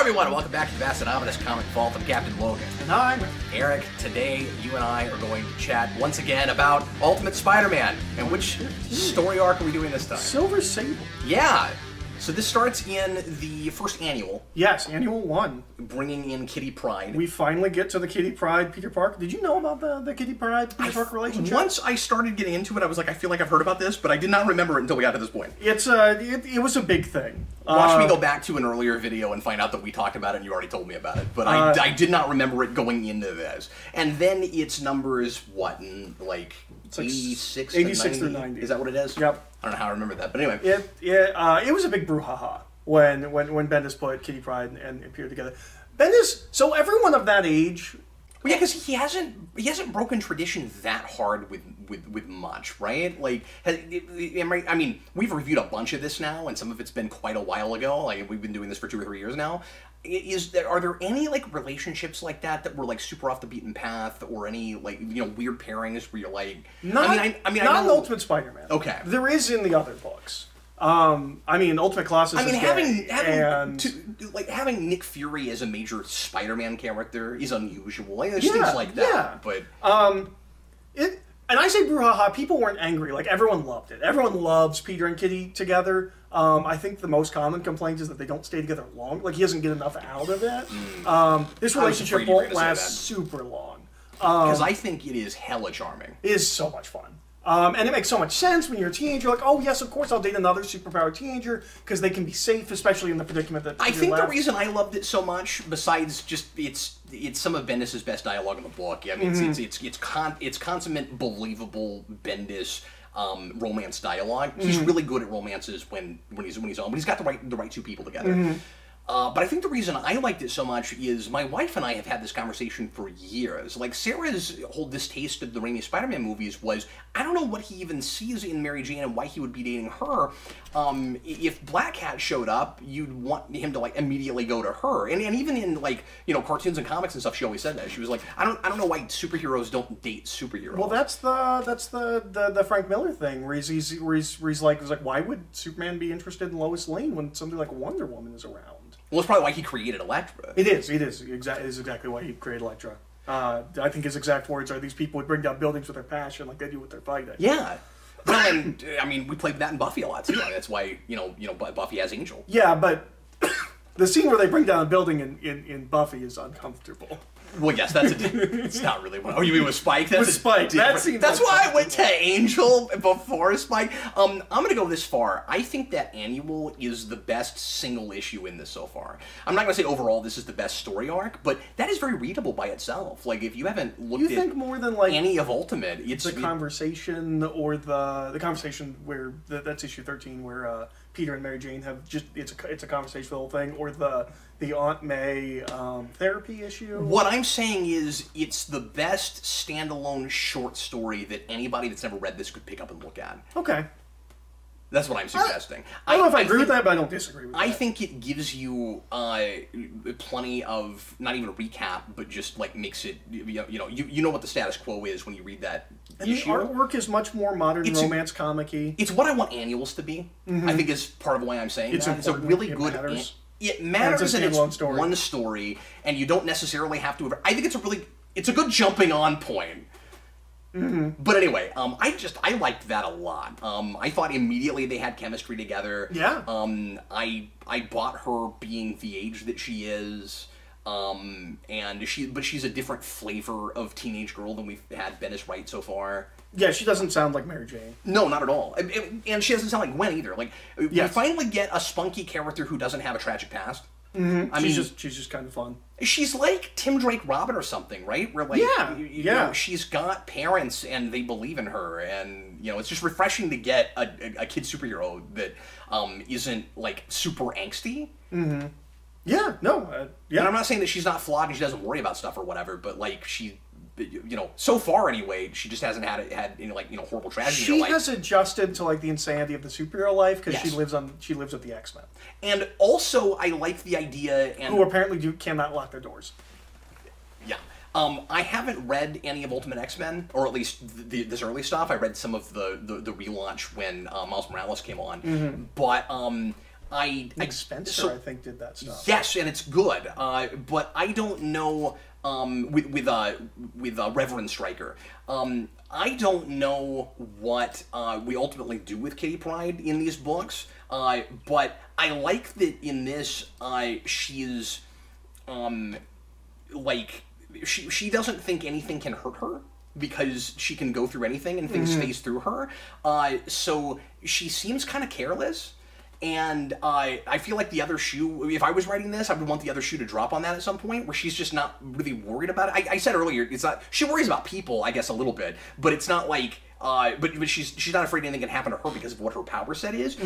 everyone, welcome back to the Vast and Ominous Comic Vault. I'm Captain Logan. And I'm Eric. Today, you and I are going to chat once again about Ultimate Spider-Man. And which story arc are we doing this time? Silver Sable. Yeah. So this starts in the first annual. Yes, annual 1. Bringing in Kitty Pryde. We finally get to the Kitty Pryde Peter Parker. Did you know about the Kitty Pryde Peter Parker relationship? Once I started getting into it, I was like, I feel like I've heard about this, but I did not remember it until we got to this point. It's it was a big thing. Watch me go back to an earlier video and find out that we talked about it and you already told me about it. But I did not remember it going into this. And then it's numbers, what, in like 86 through 90. Is that what it is? Yep. I don't know how I remember that, but anyway. It was a big brouhaha when Bendis put Kitty Pryde and Peter together. Bendis, so everyone of that age... Well, yeah, because he hasn't broken tradition that hard with much, right? Like, I mean, we've reviewed a bunch of this now, and some of it's been quite a while ago. Like, we've been doing this for 2 or 3 years now. Are there any like relationships like that were like super off the beaten path, or any like weird pairings where you're like, not in Ultimate Spider-Man. Okay, there is in the other books. I mean, Ultimate Colossus. I mean, having having Nick Fury as a major Spider-Man character is unusual. Like, there's things like that, but and I say brouhaha. People weren't angry. Like, everyone loved it. Everyone loves Peter and Kitty together. I think the most common complaint is that they don't stay together long. Like, he doesn't get enough out of it. This relationship won't last super long. Because I think it is hella charming. It is so much fun. And it makes so much sense when you're a teenager. Like, oh yes, of course I'll date another superpowered teenager because they can be safe, especially in the predicament that I think the reason I loved it so much, besides just it's some of Bendis' best dialogue in the book. I mean, it's consummate, believable Bendis romance dialogue. He's really good at romances when he's on, but he's got the right two people together. But I think the reason I liked it so much is my wife and I have had this conversation for years. Like, Sarah's whole distaste of the Raimi Spider-Man movies was, I don't know what he even sees in Mary Jane and why he would be dating her. If Black Cat showed up, you'd want him to, like, immediately go to her. And even in, like, cartoons and comics and stuff, she always said that. She was like, I don't know why superheroes don't date superheroes. Well, that's the Frank Miller thing, where he's like, why would Superman be interested in Lois Lane when somebody like Wonder Woman is around? Well, it's probably why he created Elektra. It is exactly why he created Elektra. I think his exact words are, these people would bring down buildings with their passion like they do with their fighting. Yeah. Well, and, I mean, we played that in Buffy a lot, too. That's why, Buffy has Angel. Yeah, but the scene where they bring down a building in Buffy is uncomfortable. Well, yes, it's not really one. Oh, you mean with Spike? With Spike. That's why I went to Angel before Spike. I'm going to go this far. I think that annual is the best single issue in this so far. I'm not going to say overall this is the best story arc, but that is very readable by itself. Like, if you haven't looked at more than like any of Ultimate, it's the conversation, or the conversation where that's issue 13, where Peter and Mary Jane have just it's a conversational thing, or the Aunt May therapy issue. What I'm saying is, it's the best standalone short story that anybody that's never read this could pick up and look at. Okay. That's what I'm suggesting. I don't know if I agree with that, but I don't disagree with that. I think it gives you plenty of, not even a recap, but just like makes it, you know what the status quo is when you read that issue. The artwork is much more modern romance comic-y. It's what I want annuals to be. I think is part of why I'm saying that. It's a really good... It matters, and it's one story, and you don't necessarily have to... I think it's a good jumping on point. But anyway, I liked that a lot. I thought immediately they had chemistry together. Yeah. I bought her being the age that she is. But she's a different flavor of teenage girl than we've had Bendis write so far. Yeah, she doesn't sound like Mary Jane. No, not at all. And she doesn't sound like Gwen either. Like, you finally get a spunky character who doesn't have a tragic past. I mean, she's just kind of fun. She's like Tim Drake Robin or something, right? Where like, you know, she's got parents and they believe in her, and it's just refreshing to get a kid superhero that isn't like super angsty. Yeah, no, And I'm not saying that she's not flawed and she doesn't worry about stuff or whatever, but like she, so far anyway, she just hasn't had horrible tragedy. She has adjusted to like the insanity of the superhero life because she lives with the X-Men. And also, I like the idea, and who apparently cannot lock their doors. Yeah. I haven't read any of Ultimate X-Men, or at least this early stuff. I read some of the relaunch when Miles Morales came on, but Nick Spencer, I think, did that stuff. Yes, and it's good. But I don't know with Reverend Stryker. I don't know what we ultimately do with Kitty Pryde in these books. But I like that in this, she's like she doesn't think anything can hurt her, because she can go through anything and things phase through her. So she seems kind of careless. And I feel like the other shoe, if I was writing this, I would want the other shoe to drop on that at some point, where she's just not really worried about it. I said earlier, it's not, she worries about people, I guess, a little bit, but it's not like, but she's not afraid anything can happen to her because of what her power set is.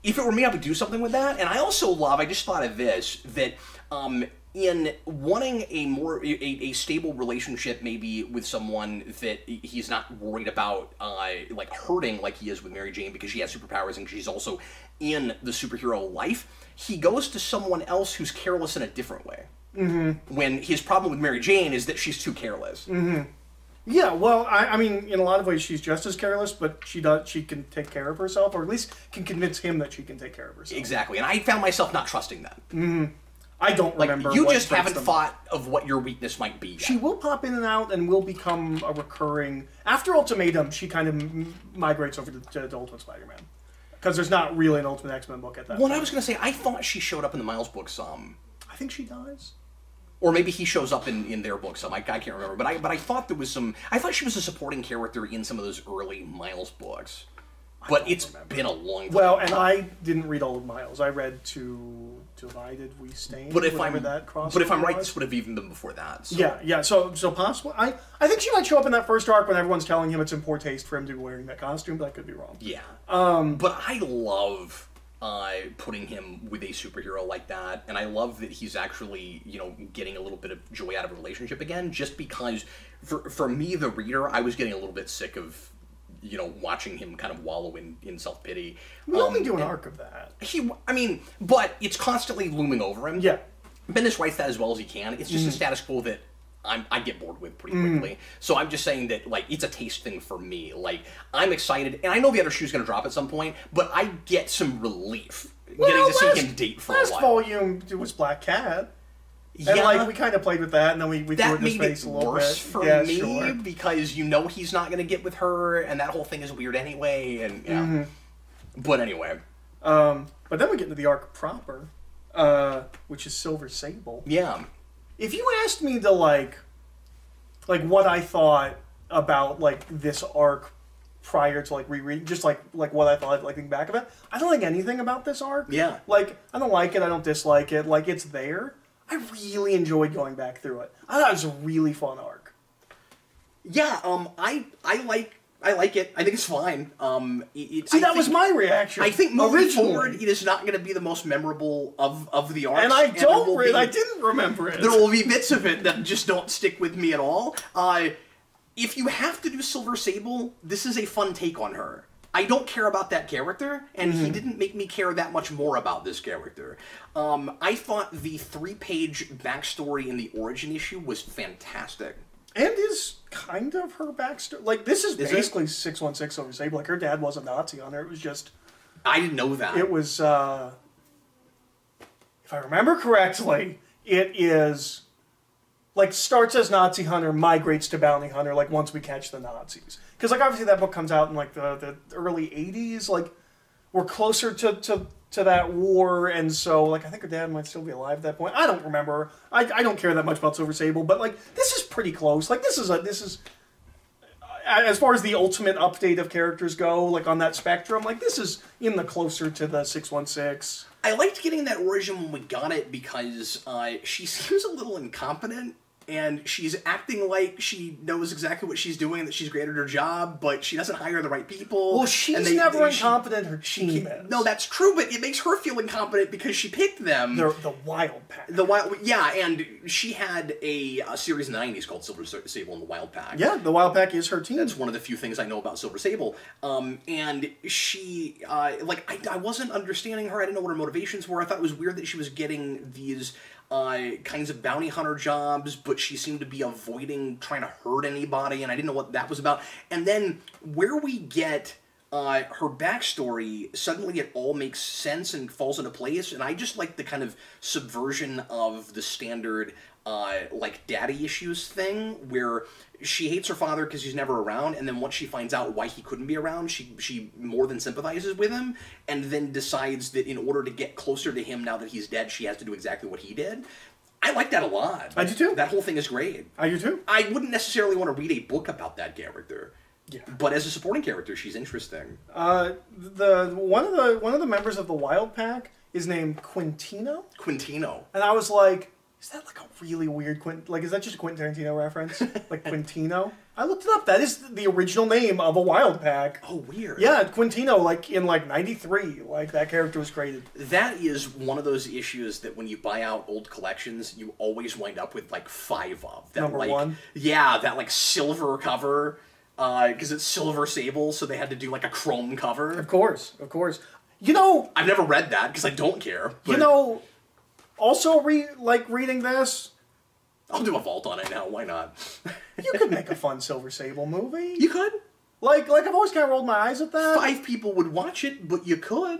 If it were me, I would do something with that. And I also love, I just thought of this, that in wanting a stable relationship, maybe with someone that he's not worried about like hurting like he is with Mary Jane, because she has superpowers and she's also in the superhero life, he goes to someone else who's careless in a different way. When his problem with Mary Jane is that she's too careless. Yeah, well, I mean, in a lot of ways, she's just as careless, but she can take care of herself, or at least can convince him that she can take care of herself. Exactly, and I found myself not trusting that. I don't remember. You just haven't thought of what your weakness might be yet. She will pop in and out and will become a recurring... After Ultimatum, she kind of migrates over to Ultimate Spider-Man. Because there's not really an Ultimate X-Men book at that point. I was going to say, I thought she showed up in the Miles book some. I think she does. Or maybe he shows up in their book some. I can't remember. But I thought there was some... I thought she was a supporting character in some of those early Miles books. But it's been a long time. Well, and I didn't read all of Miles. I read to Divided We Stand. But if I'm right, this would have even been before that. So. Yeah. So possible. I think she might show up in that first arc when everyone's telling him it's in poor taste for him to be wearing that costume, but I could be wrong. Yeah. But I love putting him with a superhero like that, and I love that he's actually, getting a little bit of joy out of a relationship again, just because for me, the reader, I was getting a little bit sick of watching him kind of wallow in self-pity. We only do an arc of that. But it's constantly looming over him. Yeah. Bendis writes that as well as he can. It's just a status quo that I get bored with pretty quickly. So I'm just saying that, it's a taste thing for me. I'm excited, and I know the other shoe's going to drop at some point, but I get some relief getting to see him date for a while. Last volume was Black Cat. And, we kind of played with that, and then we threw it in his face a little bit. That made it worse for me, because he's not going to get with her, and that whole thing is weird anyway, and, yeah. But anyway. But then we get into the arc proper, which is Silver Sable. Yeah. If you asked me to, what I thought about, this arc prior to, rereading, just, what I thought, thinking back of it, I don't think anything about this arc. Yeah. I don't like it, I don't dislike it, it's there. I really enjoyed going back through it. I thought it was a really fun arc. Yeah, I like it. I think it's fine. That was my reaction. I think moving forward, it is not going to be the most memorable of the arcs. And I didn't remember it. There will be bits of it that just don't stick with me at all. If you have to do Silver Sable, this is a fun take on her. I don't care about that character, and he didn't make me care that much more about this character. I thought the 3-page backstory in the origin issue was fantastic. And is kind of her backstory. This is basically 616 Silver Sable. Her dad was a Nazi on her. It was just... I didn't know that. It was, if I remember correctly, it is... starts as Nazi hunter, migrates to bounty hunter, once we catch the Nazis. Because, obviously that book comes out in, the early 80s. We're closer to that war, and so, I think her dad might still be alive at that point. I don't remember. I don't care that much about Silver Sable, but, this is pretty close. This is... As far as the ultimate update of characters go, on that spectrum, this is in the closer to the 616. I liked getting that origin when we got it, because she seems a little incompetent. And she's acting like she knows exactly what she's doing, that she's great at her job, but she doesn't hire the right people. Well, she's never incompetent, her team is. No, that's true, but it makes her feel incompetent because she picked them. They're the Wild Pack. Yeah, and she had a series in the 90s called Silver Sable and the Wild Pack. Yeah, the Wild Pack is her team. That's one of the few things I know about Silver Sable. And she, I wasn't understanding her. I didn't know what her motivations were. I thought it was weird that she was getting these... kinds of bounty hunter jobs, but she seemed to be avoiding trying to hurt anybody, and I didn't know what that was about. And then where we get her backstory, suddenly it all makes sense and falls into place, and I just like the kind of subversion of the standard, like, daddy issues thing, where she hates her father because he's never around, and then once she finds out why he couldn't be around, she more than sympathizes with him, and then decides that in order to get closer to him now that he's dead, she has to do exactly what he did. I like that a lot. I do too. That whole thing is great. I do too. I wouldn't necessarily want to read a book about that character. Yeah. But as a supporting character, she's interesting. One of the members of the Wild Pack is named Quintino. Quintino. And I was like, is that like a really weird is that just a Quentin Tarantino reference? Like Quintino? I looked it up. That is the original name of a Wild Pack. Oh, weird. Yeah, Quintino, like in like '93, like that character was created. That is one of those issues that when you buy out old collections, you always wind up with like 5 of. That, Number like, 1? Yeah, that like silver cover, because it's Silver Sable, so they had to do like a chrome cover. Of course, of course. You know... I've never read that, because I don't care. But you know, also reading this... I'll do a vault on it now, why not? You could make a fun Silver Sable movie. You could. Like I've always kind of rolled my eyes at that. 5 people would watch it, but you could.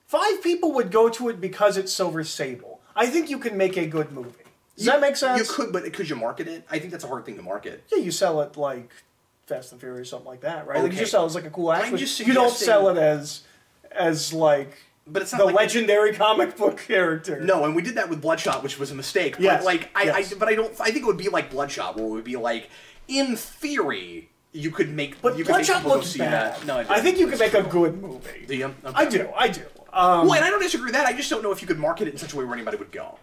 5 people would go to it because it's Silver Sable. I think you can make a good movie. Does that make sense? You could, but could you market it? I think that's a hard thing to market. Yeah, you sell it like Fast and Furious, something like that, right? Okay. Like you just sell it as like a cool action. Just you don't sell it as like but it's not the like legendary comic book character. No, and we did that with Bloodshot, which was a mistake. But yes. like yes. I think it would be like Bloodshot, where it would be like, in theory, you could make. But you Bloodshot could make looks bad. No, I think you could make a good movie. Do you? Okay. I do. Well, and I don't disagree with that. I just don't know if you could market it in such a way where anybody would go.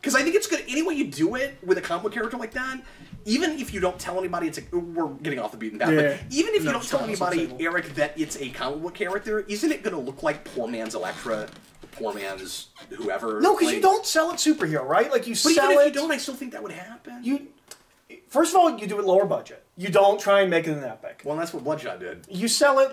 Because I think it's good. Any way you do it with a comic book character like that, even if you don't tell anybody, it's a, we're getting off the beaten path. Yeah. But even if you don't tell anybody, Sable. Eric, that it's a comic book character, isn't it going to look like poor man's Elektra, poor man's whoever? No, because you don't sell it superhero, right? Like you sell it. But even if you don't, I still think that would happen. First of all, you do it lower budget. You don't try and make it an epic. Well, that's what Bloodshot did. You sell it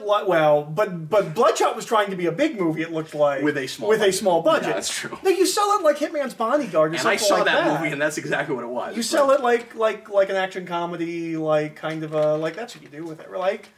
but Bloodshot was trying to be a big movie. It looked like with a small budget. Yeah, that's true. No, you sell it like Hitman's Bodyguard or and something I saw like that movie, and that's exactly what it was. You sell it like an action comedy, like kind of a that's what you do with it. Like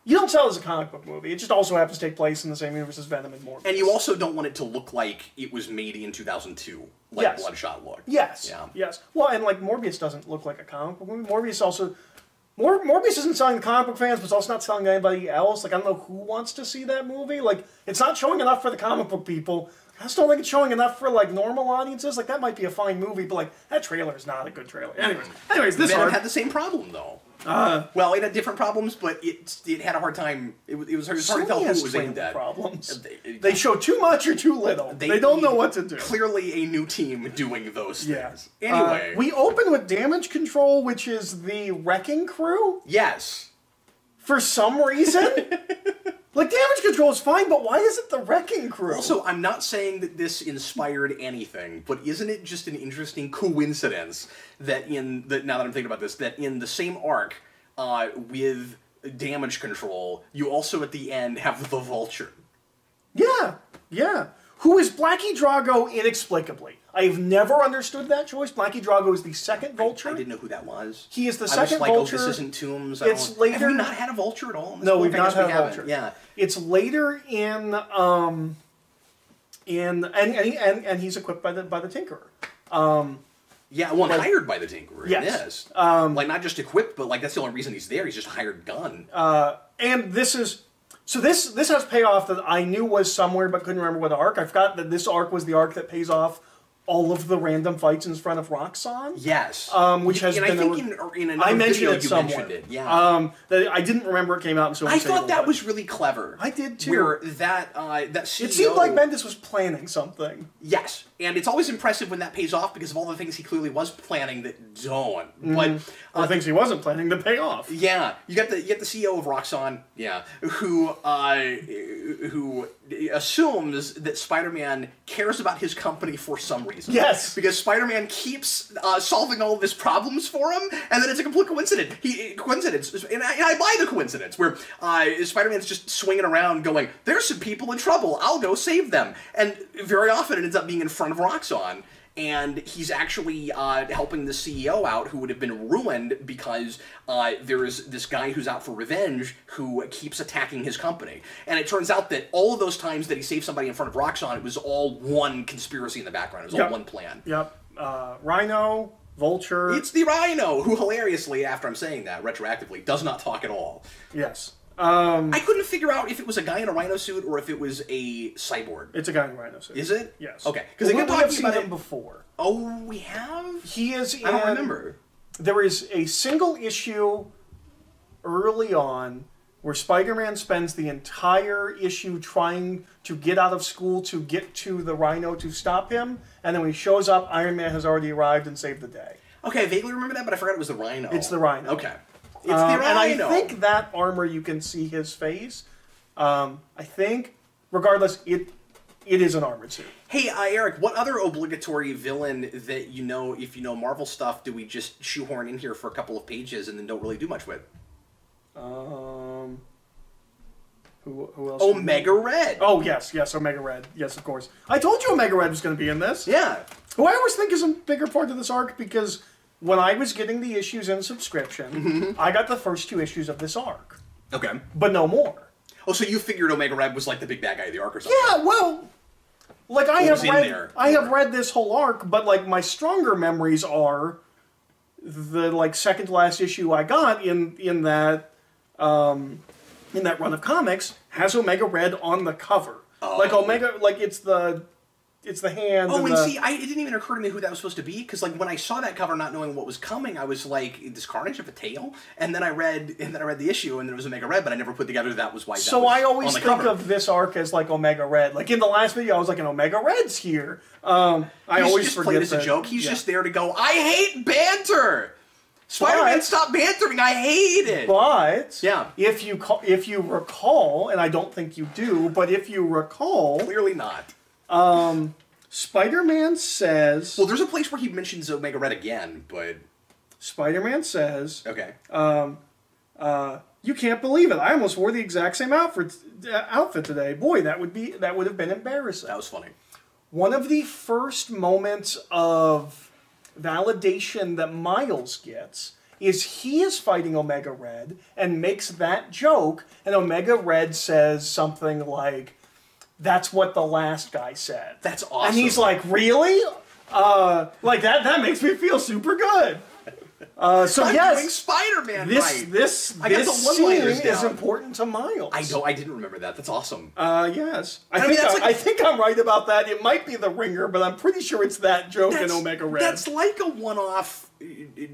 you don't sell it as a comic book movie. It just also happens to take place in the same universe as Venom and Morbius. And you also don't want it to look like it was made in 2002, like yes. Bloodshot looked. Yes. Yeah. Yes. Well, and like Morbius doesn't look like a comic book movie. Morbius isn't selling to comic book fans, but it's also not selling to anybody else. Like, I don't know who wants to see that movie. Like, it's not showing enough for the comic book people. I just don't think it's showing enough for, like, normal audiences. Like, that might be a fine movie, but, like, that trailer is not a good trailer. Anyways, this Venom one had the same problem, though. Well, it had different problems, but it had a hard time. It was hard to tell who it was aimed at. Problems. They show too much or too little. They don't know what to do. Clearly, a new team doing those things. Yes. Anyway, we open with Damage Control, which is the Wrecking Crew. Yes. For some reason. Like, Damage Control is fine, but why is it the Wrecking Crew? Also, I'm not saying that this inspired anything, but isn't it just an interesting coincidence that now that I'm thinking about this, that in the same arc with Damage Control, you also at the end have the Vulture. Yeah, yeah. Who is Blackie Drago inexplicably. I've never understood that choice. Blackie Drago is the second Vulture. I didn't know who that was. He is the second Vulture. Vulture. Oh, this isn't Tombs. It's later. Have we not had a Vulture at all? No, we've not had a Vulture. Yeah. It's later and he's equipped by the Tinkerer. Yeah, well, hired by the Tinkerer. Yes. Like, not just equipped, but, like, that's the only reason he's there. He's just a hired gun. And this is... So this has payoff that I knew was somewhere, but couldn't remember what arc. I forgot that this arc was the arc that pays off all of the random fights in front of Roxxon. Yes. Which has and been... I think in another video you mentioned it. Yeah. That I didn't remember it came out in Silver Sable. I thought that was really clever. I did too. Where that CEO... It seemed like Bendis was planning something. Yes. And it's always impressive when that pays off because of all the things he clearly was planning that don't. But or things he wasn't planning to pay off. Yeah, you get the CEO of Roxxon, yeah, who assumes that Spider-Man cares about his company for some reason. Yes, because Spider-Man keeps solving all of his problems for him, and then it's a complete coincidence. And I buy the coincidence where Spider-Man's just swinging around, going, "There's some people in trouble. I'll go save them," and very often it ends up being in front of Roxxon. and he's actually helping the CEO out, who would have been ruined because there's this guy who's out for revenge who keeps attacking his company. And it turns out that all of those times that he saved somebody in front of Roxxon, it was all one conspiracy in the background. It was all one plan. Yep. Rhino, Vulture. It's the Rhino, who hilariously, after I'm saying that, retroactively, does not talk at all. Yes. I couldn't figure out if it was a guy in a rhino suit or if it was a cyborg. It's a guy in a rhino suit. Is it? Yes. Okay. Because we have seen him before. Oh, we have? He is in... I don't remember. There is a single issue early on where Spider-Man spends the entire issue trying to get out of school to get to the Rhino to stop him, and then when he shows up, Iron Man has already arrived and saved the day. Okay, I vaguely remember that, but I forgot it was the Rhino. It's the Rhino. Okay. It's the Rhino. And I think that armor, you can see his face. I think, regardless, it is an armored suit. Hey, Eric, what other obligatory villain that you know, if you know Marvel stuff, do we just shoehorn in here for a couple of pages and then don't really do much with? Who else? Omega Red. Oh, yes, Omega Red. Yes, of course. I told you Omega Red was going to be in this. Yeah. Who I always think is a bigger part of this arc because when I was getting the issues in subscription, I got the first 2 issues of this arc. Okay. But no more. Oh, so you figured Omega Red was like the big bad guy of the arc or something? Yeah, well, like I have read this whole arc, but like my stronger memories are the like second to last issue I got in that run of comics has Omega Red on the cover. Oh. Like Omega, like it's the hand. Oh, and see, it didn't even occur to me who that was supposed to be, because like when I saw that cover, not knowing what was coming, I was like, "Does Carnage have a tail?" And then I read the issue, and then it was Omega Red, but I never put together that was why. So I always think of this arc as like Omega Red. Like in the last video, I was like, "An Omega Red's here." I always just forget played as a joke. He's just there to go. I hate banter. Spider-Man, stop bantering! I hate it. But yeah, if you recall, and I don't think you do, but if you recall, clearly not. Spider-Man says... Well, there's a place where he mentions Omega Red again, but... Spider-Man says... Okay. You can't believe it. I almost wore the exact same outfit today. Boy, that would have been embarrassing. That was funny. One of the first moments of validation that Miles gets is he is fighting Omega Red and makes that joke, and Omega Red says something like, "That's what the last guy said." That's awesome. And he's like, "Really?" Like that makes me feel super good. So I'm yes, doing Spider-Man this scene is important to Miles. I didn't remember that. That's awesome. Yes. I think I'm right about that. It might be the Ringer, but I'm pretty sure it's that joke in Omega Red. That's like a one-off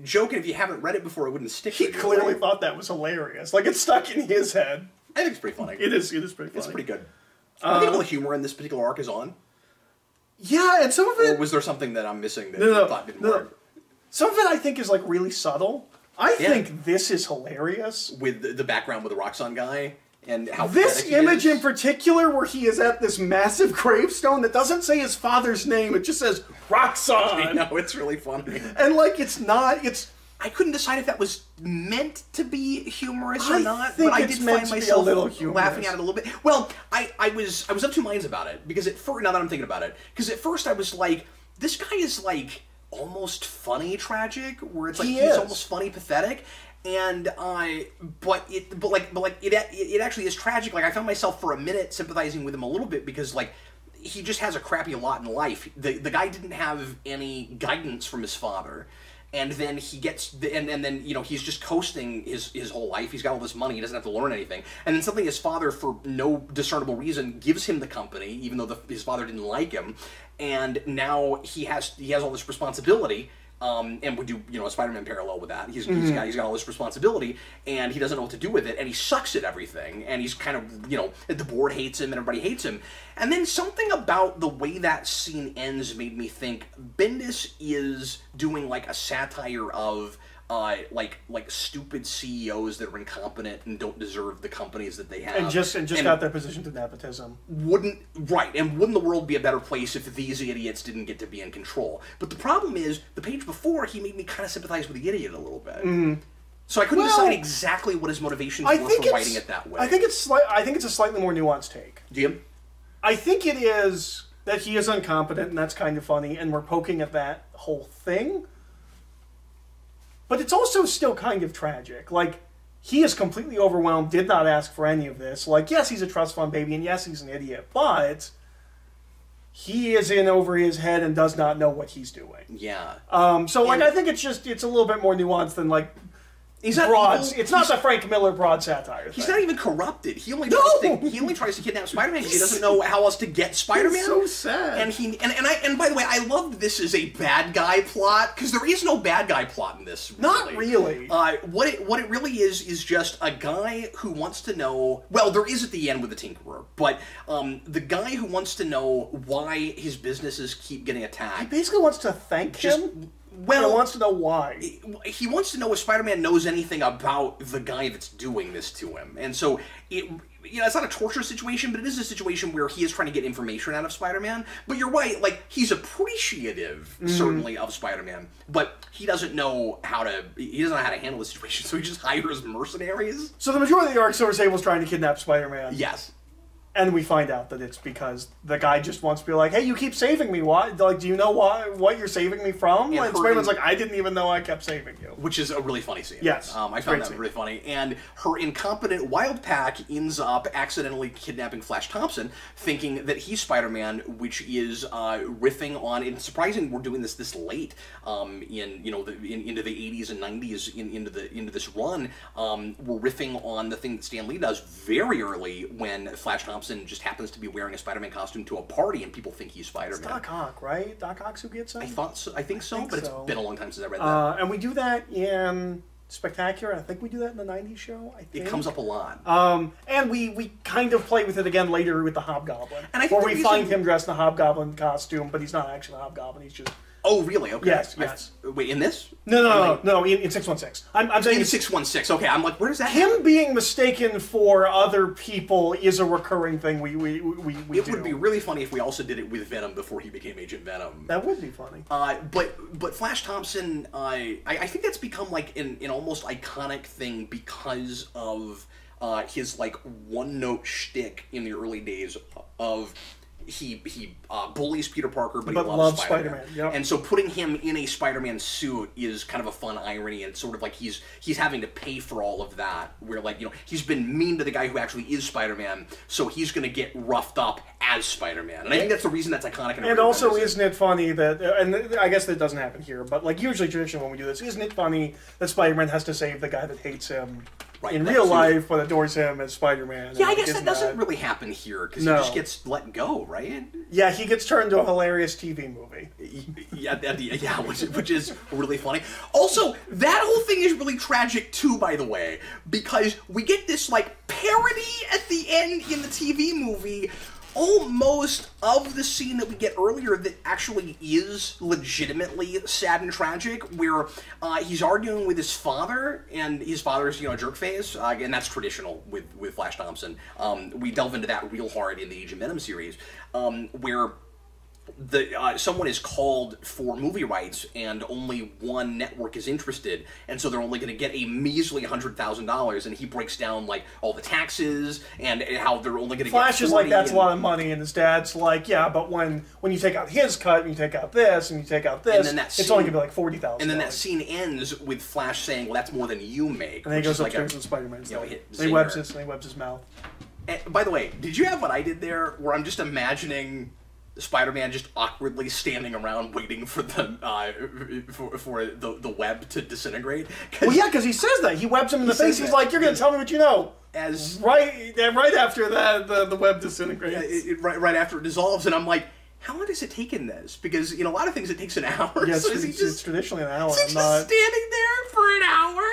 joke, and if you haven't read it before, it wouldn't stick. He clearly thought that was hilarious. Like it's stuck in his head. I think it's pretty funny. It is pretty funny. It's pretty good. I think all the humor in this particular arc is on. Yeah, and some of it... Or was there something that I'm missing that you thought didn't work? Some of it I think is like really subtle. I think this is hilarious. With the background with the Roxxon guy and how this image in particular where he is at this massive gravestone that doesn't say his father's name, it just says Roxxon. I know, it's really funny. And like I couldn't decide if that was meant to be humorous or not, but I did find myself laughing at it a little bit. Well, I was of 2 minds about it, because now that I'm thinking about it, because at first I was like, this guy is like almost funny tragic, where it's like he's almost funny pathetic, and but it actually is tragic. Like I found myself for a minute sympathizing with him a little bit, because like he just has a crappy lot in life. The guy didn't have any guidance from his father. And then he gets, and then he's just coasting his whole life. He's got all this money. He doesn't have to learn anything. And then suddenly his father, for no discernible reason, gives him the company, even though his father didn't like him. And now he has all this responsibility. And we do a Spider-Man parallel with that. He's got all this responsibility, and he doesn't know what to do with it, and he sucks at everything. And he's kind of the board hates him, and everybody hates him. And then something about the way that scene ends made me think Bendis is doing like a satire of like stupid CEOs that are incompetent and don't deserve the companies that they have, and just got their position to nepotism. Wouldn't the world be a better place if these idiots didn't get to be in control? But the problem is, the page before, he made me kind of sympathize with the idiot a little bit. So I couldn't decide exactly what his motivations were for writing it that way. I think it's a slightly more nuanced take. Do you? I think it is that he is incompetent, and that's kind of funny, and we're poking at that whole thing. But it's also still kind of tragic. Like, he is completely overwhelmed, did not ask for any of this. Like, yes, he's a trust fund baby, and yes, he's an idiot, but he is in over his head and does not know what he's doing. Yeah. So, like, I think it's a little bit more nuanced than, like, he's not broad. evil. It's not the Frank Miller broad satire He's thing. not even corrupted. He only tries to kidnap Spider-Man because he doesn't know how else to get Spider-Man. It's so sad. And by the way, I love this as a bad guy plot because there is no bad guy plot in this. Really. Not really. What it really is just a guy who wants to know. Well, there is at the end with the Tinkerer, but the guy who wants to know why his businesses keep getting attacked. He basically wants to thank him. Well, he wants to know why. He wants to know if Spider-Man knows anything about the guy that's doing this to him. And so, it's not a torture situation, but it is a situation where he is trying to get information out of Spider-Man. But you're right, like, he's appreciative, certainly, of Spider-Man, but he doesn't know how to handle the situation, so he just hires mercenaries. So the majority of the arc, Sable's trying to kidnap Spider-Man. Yes. And we find out that it's because the guy just wants to be like, hey, you keep saving me. Why? Like, do you know what you're saving me from? And Spider-Man's like, I didn't even know I kept saving you. Which is a really funny scene. Yes. I found that really funny. And her incompetent Wild Pack ends up accidentally kidnapping Flash Thompson, thinking that he's Spider-Man, which is riffing on, and it's surprising we're doing this late into the 80s and 90s into this run. We're riffing on the thing that Stan Lee does very early when Flash Thompson just happens to be wearing a Spider-Man costume to a party, and people think he's Spider-Man. It's Doc Ock, right? Doc Ock's who gets him? I think so, but it's been a long time since I read that. And we do that in Spectacular. I think we do that in the 90s show, I think. It comes up a lot. And we kind of play with it again later with the Hobgoblin. And I think where we find him dressed in a Hobgoblin costume, but he's not actually a Hobgoblin, he's just... Oh, really? Okay. Yes. Wait, in this? No, in 616. I'm saying... In 616, okay. I'm like, where does that Him being mistaken for other people is a recurring thing we do. It would be really funny if we also did it with Venom before he became Agent Venom. That would be funny. But Flash Thompson, I think that's become like an almost iconic thing because of his like one-note shtick in the early days of... He bullies Peter Parker, but he loves Spider-Man. Yep. And so putting him in a Spider-Man suit is kind of a fun irony, and it's sort of like he's having to pay for all of that. Where like he's been mean to the guy who actually is Spider-Man, so he's going to get roughed up as Spider-Man. And I think that's the reason that's iconic. And also, isn't it funny that, and I guess that doesn't happen here, but like usually traditionally when we do this, isn't it funny that Spider-Man has to save the guy that hates him? Right, in real life, but adores him as Spider-Man. Yeah, I guess that doesn't really happen here, because he just gets let go, right? Yeah, he gets turned into a hilarious TV movie. Yeah, which is really funny. Also, that whole thing is really tragic, too, by the way, because we get this, like, parody at the end in the TV movie almost of the scene that we get earlier that actually is legitimately sad and tragic, where he's arguing with his father, and his father's, a jerk face, and that's traditional with Flash Thompson. We delve into that real hard in the Agent Venom series, where someone is called for movie rights, and only one network is interested, and so they're only going to get a measly $100,000, and he breaks down like all the taxes and how they're only going to get Flash is like, that's a lot of money, and his dad's like, yeah, but when you take out his cut, and you take out this, and you take out this, it's only going to be like $40,000. And then that scene ends with Flash saying, well, that's more than you make. And then he goes upstairs and Spider-Man's he webs his mouth. And, by the way, did you have what I did there, where I'm just imagining Spider-Man just awkwardly standing around waiting for the web to disintegrate? Well, yeah, because he says that. He webs him in the face. He's like, you're going to tell me what you know. Right after that, the web disintegrates. Right after it dissolves, and I'm like, how long does it take in this? Because a lot of things it takes an hour. Yeah, it's traditionally an hour. Is he just standing there for an hour?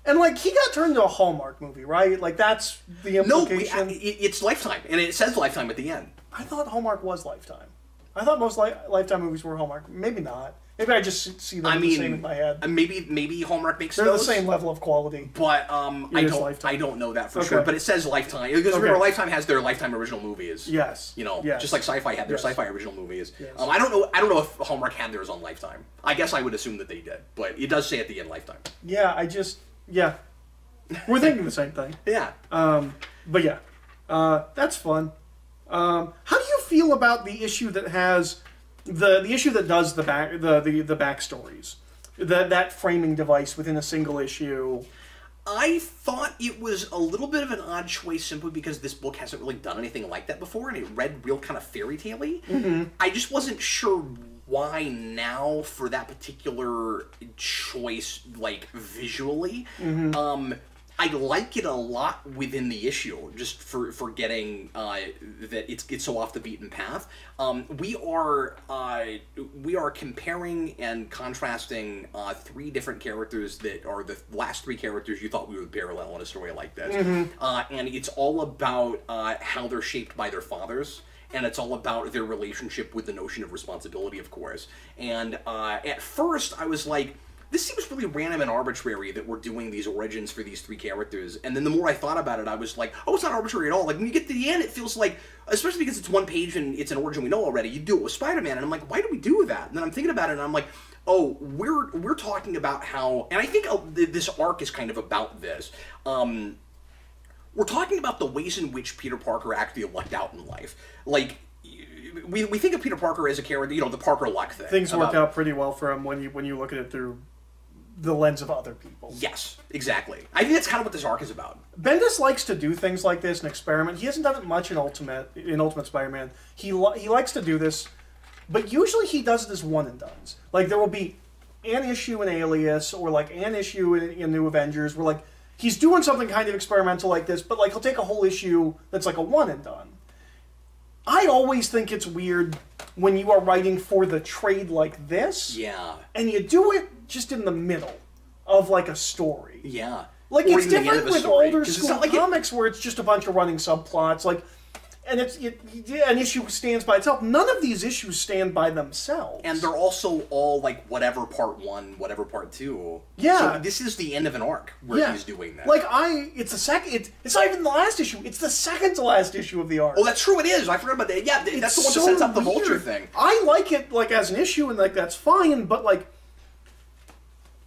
And, like, he got turned into a Hallmark movie, right? Like, that's the implication. No, it's Lifetime, and it says Lifetime at the end. I thought Hallmark was Lifetime. I thought most Lifetime movies were Hallmark. Maybe not. Maybe I just see them the same in my head. Maybe Hallmark makes They're those. the same level of quality. But I don't know that for sure. But it says Lifetime. Because remember, Lifetime has their Lifetime original movies. Yes. Just like Sci-Fi had their Sci-Fi original movies. Yes. I don't know if Hallmark had theirs on Lifetime. I guess I would assume that they did. But it does say at the end Lifetime. Yeah, we're thinking the same thing. Yeah. But yeah, that's fun. How do you feel about the issue that has the issue that does the backstories, that framing device within a single issue? I thought it was a little bit of an odd choice simply because this book hasn't really done anything like that before, and it read real kind of fairy tale-y. I just wasn't sure why now for that particular choice, like, visually. I like it a lot within the issue, just for getting that it's so off the beaten path. We are comparing and contrasting three different characters that are the last three characters you thought we would parallel in a story like this, and it's all about how they're shaped by their fathers. And it's all about their relationship with the notion of responsibility, of course. And at first, I was like, this seems really random and arbitrary that we're doing these origins for these three characters. And then the more I thought about it, I was like, oh, it's not arbitrary at all. Like, when you get to the end, it feels like, especially because it's one page and it's an origin we know already, you do it with Spider-Man. And I'm like, why do we do that? And then I'm thinking about it, and I'm like, oh, we're talking about how... And I think this arc is kind of about this. We're talking about the ways in which Peter Parker actually lucked out in life. Like, we think of Peter Parker as a character, you know, the Parker luck thing. Things worked out pretty well for him when you look at it through the lens of other people. Yes, exactly. I think that's kind of what this arc is about. Bendis likes to do things like this and experiment. He hasn't done it much in Ultimate Spider-Man. He likes to do this, but usually he does it as one and dones. Like, there will be an issue in Alias or like an issue in New Avengers where like he's doing something kind of experimental like this, but like he'll take a whole issue that's like a one and done. I always think it's weird when you are writing for the trade like this. Yeah. And you do it just in the middle of like a story. Yeah. Like, Or it's even the end different of a with story, older 'cause it's school not like comics where it's just a bunch of running subplots. Like, and an issue stands by itself. None of these issues stand by themselves. And they're also all like whatever part one, whatever part two. Yeah. So this is the end of an arc where he's doing that. Like, it's the second. It's not even the last issue. It's the second to last issue of the arc. Oh, that's true. It is. I forgot about that. Yeah, that's the one that sets up the Vulture thing. I like it like as an issue, and like that's fine. But like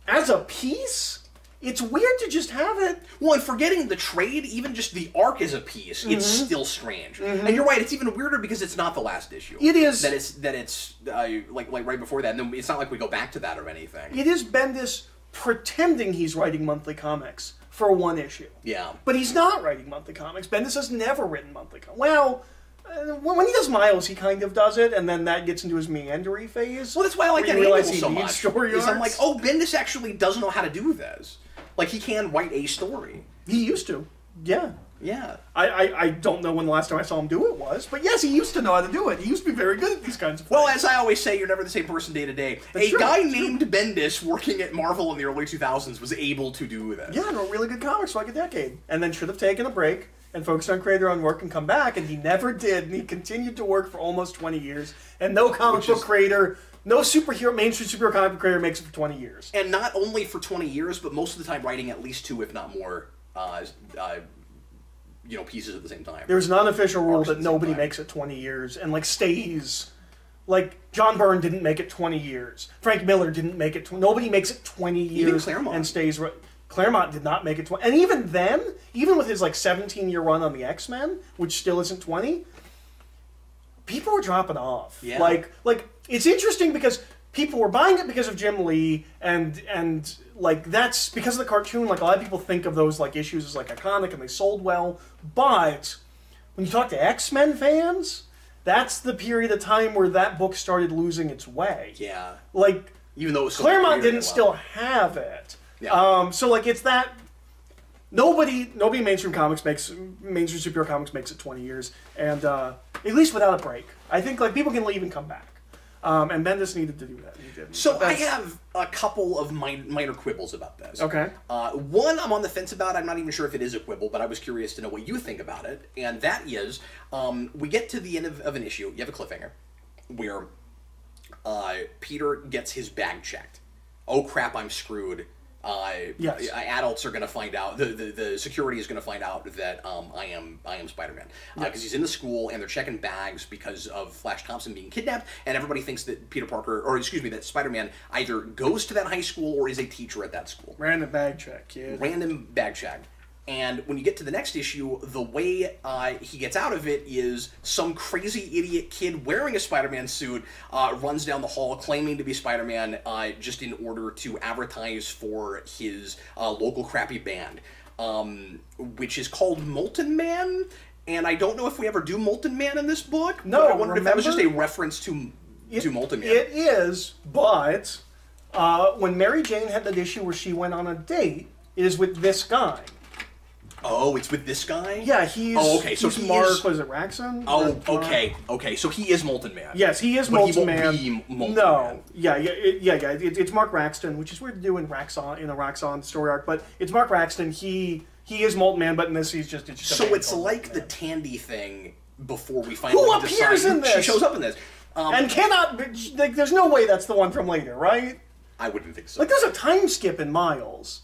as a piece, it's weird to just have it. Well, and forgetting the trade, even just the arc as a piece, it's still strange. And you're right, it's even weirder because it's not the last issue. It is. That it's like right before that, and then it's not like we go back to that or anything. It is Bendis pretending he's writing monthly comics for one issue. Yeah. But he's not writing monthly comics. Bendis has never written monthly comics. Well, when he does Miles, he kind of does it, and then that gets into his meandery phase. Well, that's why I like that realize angle he so needs much. story Is I'm arcs. like, oh, Bendis actually does know how to do this. Like, he can write a story. He used to. Yeah. Yeah. I don't know when the last time I saw him do it was, but yes, he used to know how to do it. He used to be very good at these kinds of things. Well, as I always say, you're never the same person day to day. A guy named Bendis working at Marvel in the early 2000s was able to do this. Yeah, and wrote really good comics for like a decade. And then should have taken a break and focused on creator own work and come back, and he never did, and he continued to work for almost 20 years. And no comic book creator, no mainstream superhero comic book creator makes it for 20 years. And not only for 20 years, but most of the time writing at least two, if not more, pieces at the same time. There's an unofficial rule that nobody makes it 20 years and like stays. Like John Byrne didn't make it 20 years. Frank Miller didn't make it. Nobody makes it 20 years even Claremont. and stays. Claremont did not make it 20. And even then, even with his like 17-year run on the X-Men, which still isn't 20, people were dropping off. Yeah. Like it's interesting because people were buying it because of Jim Lee, and like that's because of the cartoon. Like a lot of people think of those like issues as like iconic and they sold well. But when you talk to X-Men fans, that's the period of time where that book started losing its way. Yeah. Like even though it was Claremont didn't still have it. Yeah. So like it's that nobody mainstream superhero comics makes it 20 years, and at least without a break. I think like people can leave and come back. And Bendis needed to do that. He didn't. So I have a couple of minor quibbles about this. Okay. One I'm on the fence about. I'm not even sure if it is a quibble, but I was curious to know what you think about it. And that is, we get to the end of an issue. You have a cliffhanger where Peter gets his bag checked. Oh crap! I'm screwed. Yes. Adults are going to find out. The security is going to find out that I am Spider-Man because he's in the school and they're checking bags because of Flash Thompson being kidnapped, and everybody thinks that that Spider-Man either goes to that high school or is a teacher at that school. Random bag check, kid. Random bag check. And when you get to the next issue, the way he gets out of it is some crazy idiot kid wearing a Spider-Man suit runs down the hall claiming to be Spider-Man just in order to advertise for his local crappy band, which is called Molten Man. And I don't know if we ever do Molten Man in this book. No, I wondered if that was just a reference to Molten Man. It is, but when Mary Jane had that issue where she went on a date, it is with this guy. Oh, it's with this guy? Yeah, he's... Oh, okay, so he's he Mark, is... was it Raxon? Oh, okay, so he is Molten Man. Yes, he is but Molten he Man. Won't be Molten no, Man. yeah, it's Mark Raxton, which is weird to do in a Raxon story arc, but it's Mark Raxton. He is Molten Man, but in this it's just so it's like the Tandy thing before we find who appears in this. She shows up in this, and cannot. Like, there's no way that's the one from later, right? I wouldn't think so. Like, there's a time skip in Miles.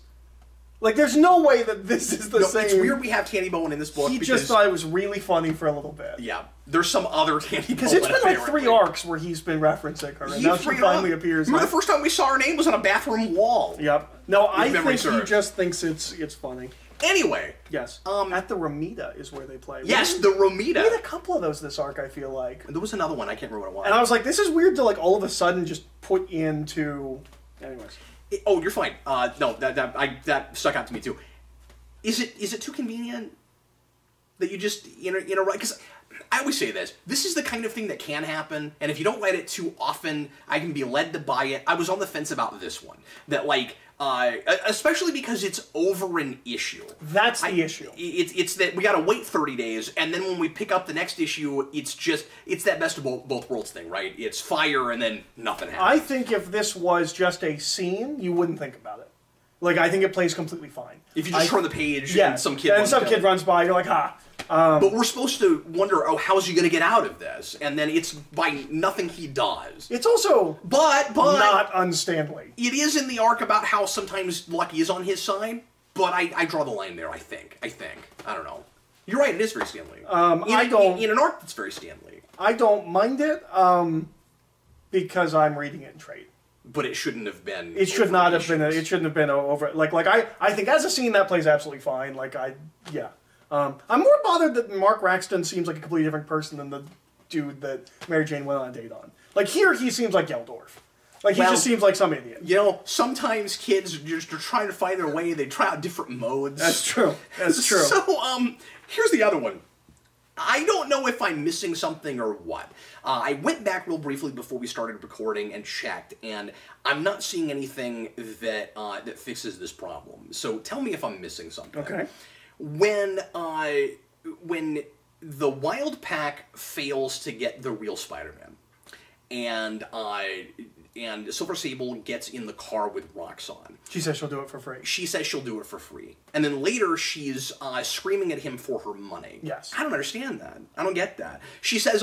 Like, there's no way that this is the same. It's weird we have Tandy Bowen in this book. He just thought it was really funny for a little bit. Yeah, there's some other Tandy Bowen. Because it's been like 3 arcs where he's been referencing her, and now she finally appears. Remember the first time we saw her name was on a bathroom wall. Yep. No, I think he just thinks it's funny. Anyway. Yes. At the Romita is where they play. Yes, the Romita. We had a couple of those this arc, I feel like. There was another one, I can't remember what it was. And I was like, this is weird to like all of a sudden just put into... Anyways. Oh, you're fine. No, that stuck out to me too. Is it too convenient that you just, because I always say this. This is the kind of thing that can happen, and if you don't write it too often, I can be led to buy it. I was on the fence about this one. That, like, especially because it's over an issue. That's the issue. It's that we gotta wait 30 days, and then when we pick up the next issue, it's that best of both worlds thing, right? It's fire, and then nothing happens. I think if this was just a scene, you wouldn't think about it. Like, I think it plays completely fine. If you just turn the page and some kid runs by, you're like, ha. But we're supposed to wonder, oh, how's he going to get out of this? And then it's by nothing he does. It's also but not unstanley. It is in the arc about how sometimes luck is on his side, but I draw the line there, I think. I don't know. You're right, it is very Stanley. In an arc that's very Stanley. I don't mind it, because I'm reading it in trade. But it shouldn't have been. It should not have been. It shouldn't have been over. Like I think as a scene that plays absolutely fine. I'm more bothered that Mark Raxton seems like a completely different person than the dude that Mary Jane went on a date on. Like here, he seems like Geldorf. Like he just seems like some idiot. Sometimes kids just are trying to find their way. They try out different modes. That's true. That's true. So here's the other one. I don't know if I'm missing something or what. I went back real briefly before we started recording and checked, and I'm not seeing anything that that fixes this problem. So tell me if I'm missing something. Okay. When the Wild Pack fails to get the real Spider-Man, and Silver Sable gets in the car with Roxxon. She says she'll do it for free. She says she'll do it for free. And then later she's screaming at him for her money. Yes. I don't understand that. I don't get that. She says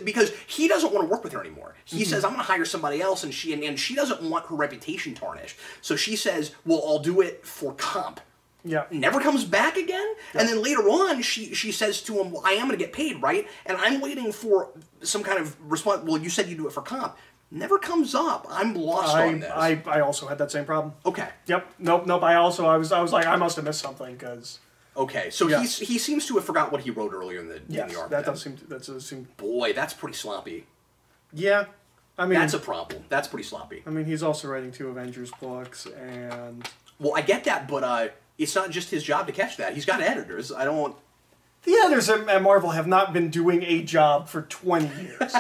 because he doesn't want to work with her anymore. He says, I'm going to hire somebody else, and she doesn't want her reputation tarnished. So she says, well, I'll do it for comp. Yeah. Never comes back again? Yeah. And then later on, she says to him, well, I am going to get paid, right? And I'm waiting for some kind of response. Well, you said you do it for comp. Never comes up. I'm lost on this. I also had that same problem. Okay. Yep. Nope. I was like, I must have missed something, because... Okay, so he seems to have forgot what he wrote earlier in the arc. That does seem... Boy, that's pretty sloppy. Yeah. I mean... That's a problem. That's pretty sloppy. I mean, he's also writing 2 Avengers books, and... Well, I get that, but it's not just his job to catch that. He's got editors. I don't... The editors at Marvel have not been doing a job for 20 years.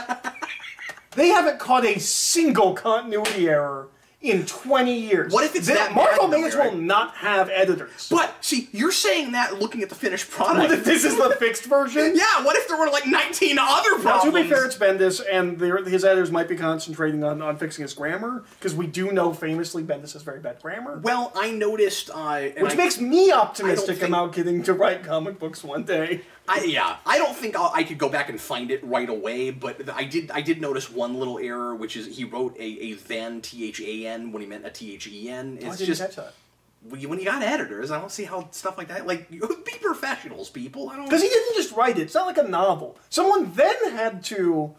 They haven't caught a single continuity error in 20 years. What if it's that Marvel bad, may as well not have editors. But, see, you're saying that looking at the finished product. What if this is the fixed version? Yeah, what if there were like 19 other problems? Now, to be fair, it's Bendis, and his editors might be concentrating on fixing his grammar, because we do know famously Bendis has very bad grammar. Well, I noticed... which makes me optimistic about getting to write comic books one day. I don't think I could go back and find it right away, but I did notice one little error, which is he wrote a then THAN when he meant a THEN. I didn't catch that. When you got editors, I don't see how stuff like that. Like, be professionals, people. I don't. Because he didn't just write it. It's not like a novel. Someone then had to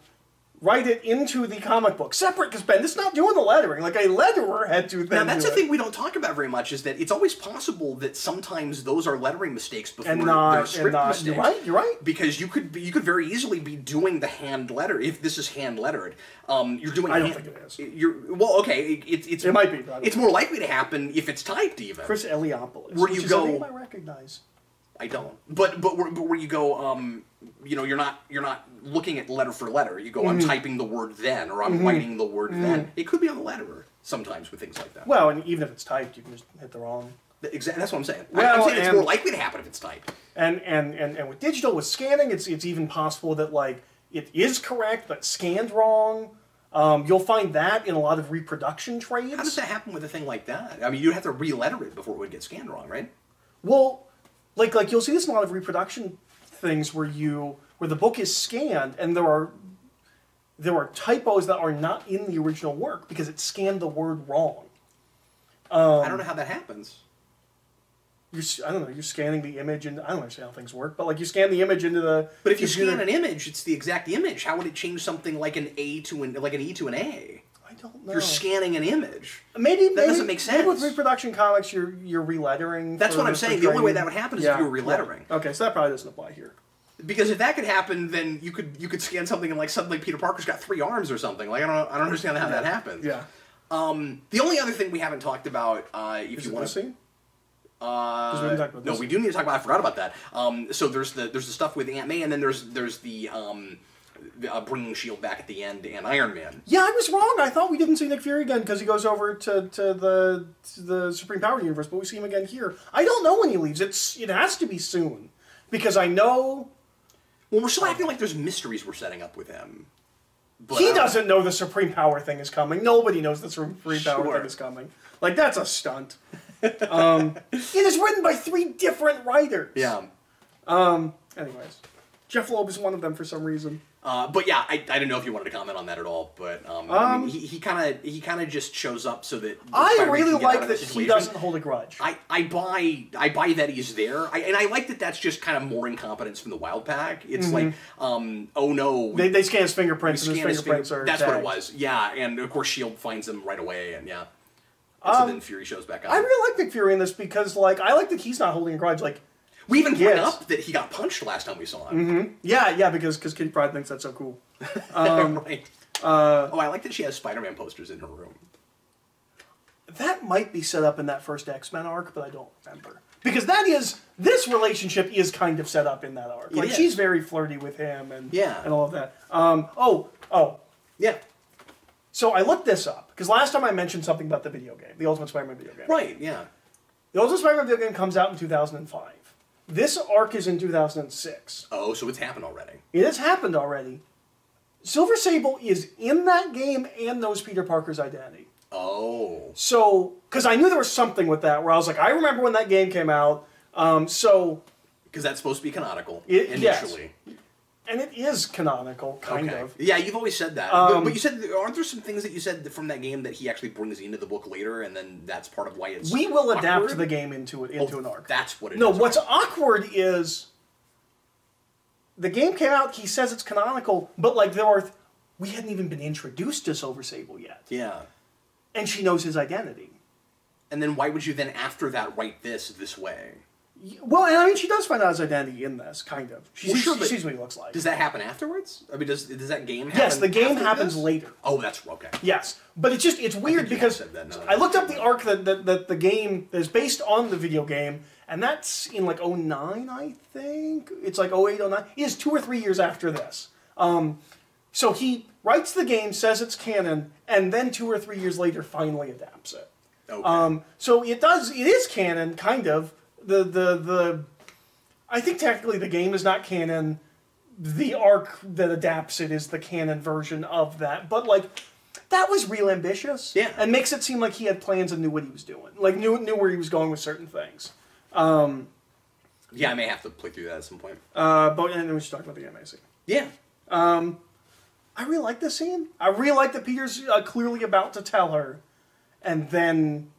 write it into the comic book. Separate, because Bendis not doing the lettering. Like, a letterer had to then Now, that's do the thing we don't talk about very much, is that it's always possible that sometimes those are lettering mistakes before they're script mistakes. You're right. Because you could very easily be doing the hand letter, if this is hand lettered. You're doing. I don't think it is. It might be. It's more likely to happen if it's typed even. Chris Eliopoulos. Where you go? Is a name I recognize. I don't. But where you go, you're not looking at letter for letter. You go, I'm typing the word then, or I'm writing the word then. It could be on the letterer sometimes with things like that. Well, and even if it's typed, you can just hit the wrong. Exactly. That's what I'm saying. Well, I'm saying it's more likely to happen if it's typed. And with digital, with scanning, it's even possible that like it is correct but scanned wrong. You'll find that in a lot of reproduction trades. How does that happen with a thing like that? I mean, you'd have to re-letter it before it would get scanned wrong, right? Well, like you'll see this in a lot of reproduction things where the book is scanned and there are typos that are not in the original work because it scanned the word wrong. I don't know how that happens. I don't know. You're scanning the image, and I don't understand how things work. But like you scan the image into the. But if you scan an image, it's the exact image. How would it change something like an E to an A? I don't know. You're scanning an image. Maybe that doesn't make sense. Maybe with reproduction comics, you're relettering. That's what I'm saying. The only way that would happen is if you were relettering. Yeah. Okay, so that probably doesn't apply here. Because if that could happen, then you could scan something and like suddenly Peter Parker's got 3 arms or something. Like I don't understand how that happens. Yeah. The only other thing we haven't talked about, if you want to see. No, we do need to talk about. I forgot about that. So there's the stuff with Aunt May, and then there's the bringing Shield back at the end and Iron Man. Yeah, I was wrong. I thought we didn't see Nick Fury again because he goes over to the Supreme Power Universe, but we see him again here. I don't know when he leaves. It has to be soon because I know. Well, we're still acting like there's mysteries we're setting up with him. But he doesn't know the Supreme Power thing is coming. Nobody knows the Supreme Power thing is coming. Like that's a stunt. It is written by 3 different writers. Yeah. Anyways, Jeff Loeb is one of them for some reason. But yeah, I don't know if you wanted to comment on that at all. But I mean, he kind of just shows up so that I really like that he doesn't hold a grudge. I buy that he's there, and I like that that's just kind of more incompetence from the Wild Pack. It's like, oh no, they scan his fingerprints, and his fingerprints are that's tagged. what it was. Yeah, and of course Shield finds him right away, and yeah. And so then Fury shows back up. I really like Nick Fury in this because, like, I like that he's not holding a grudge. Like, we even bring up that he got punched last time we saw him. Yeah, because Kitty Pryde thinks that's so cool. Right. I like that she has Spider-Man posters in her room. That might be set up in that first X-Men arc, but I don't remember. Because this relationship is kind of set up in that arc. Like, she's very flirty with him and all of that. Yeah. So I looked this up, because last time I mentioned something about the video game, the Ultimate Spider-Man video game. Right, yeah. The Ultimate Spider-Man video game comes out in 2005. This arc is in 2006. Oh, so it's happened already. It has happened already. Silver Sable is in that game and knows Peter Parker's identity. Oh. So, because I knew there was something with that, where I was like, I remember when that game came out, Because that's supposed to be canonical, initially. Yes. And it is canonical, kind of. Yeah, you've always said that. But you said, aren't there some things that you said from that game that he actually brings into the book later, and then that's part of why it's We will awkward? adapt the game into an arc. That's what it is. No, what's awkward is the game came out, he says it's canonical, but like we hadn't even been introduced to Silver Sable yet. Yeah. And she knows his identity. And then why would you then, after that, write this way? Well, and I mean, she does find out his identity in this, kind of. She sees what he looks like. Does that happen afterwards? I mean, does that game happen? Yes, the game happens later. Oh, that's okay. Yes, but it's weird because I looked up the arc that the game is based on the video game, and that's in like 09, I think. It's like 08, 09. It is 2 or 3 years after this. So he writes the game, says it's canon, and then 2 or 3 years later finally adapts it. Okay. So it is canon, kind of. I think technically the game is not canon. The arc that adapts it is the canon version of that. But like, that was real ambitious. Yeah. And makes it seem like he had plans and knew what he was doing. Like knew where he was going with certain things. Yeah, I may have to play through that at some point. But and then we should talk about the MA scene. Yeah. I really like this scene. I really like that Peter's clearly about to tell her, and then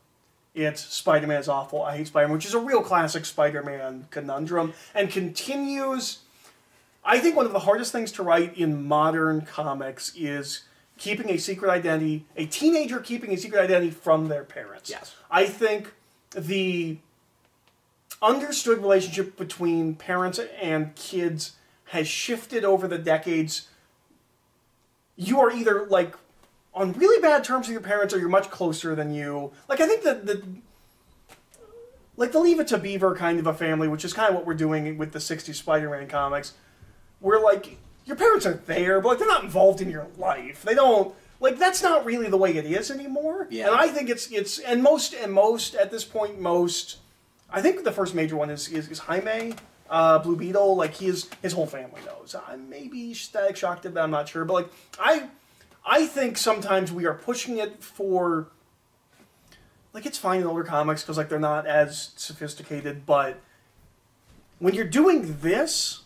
it's Spider-Man's awful. I hate Spider-Man, which is a real classic Spider-Man conundrum, and continues. I think one of the hardest things to write in modern comics is keeping a secret identity, a teenager keeping a secret identity from their parents. Yes. I think the understood relationship between parents and kids has shifted over the decades. You are either, like, on really bad terms with your parents or you're much closer than you. Like, I think the Leave It to Beaver kind of a family, which is kind of what we're doing with the 60s Spider-Man comics, where, like, your parents are there, but, like, they're not involved in your life. They don't, like, that's not really the way it is anymore. Yeah. And I think it's and most, at this point, I think the first major one is Jaime, Blue Beetle. Like, his whole family knows. Maybe Static Shock did that, I'm not sure. But, like, I think sometimes we are pushing it for, like, it's fine in older comics because, like, they're not as sophisticated, but when you're doing this,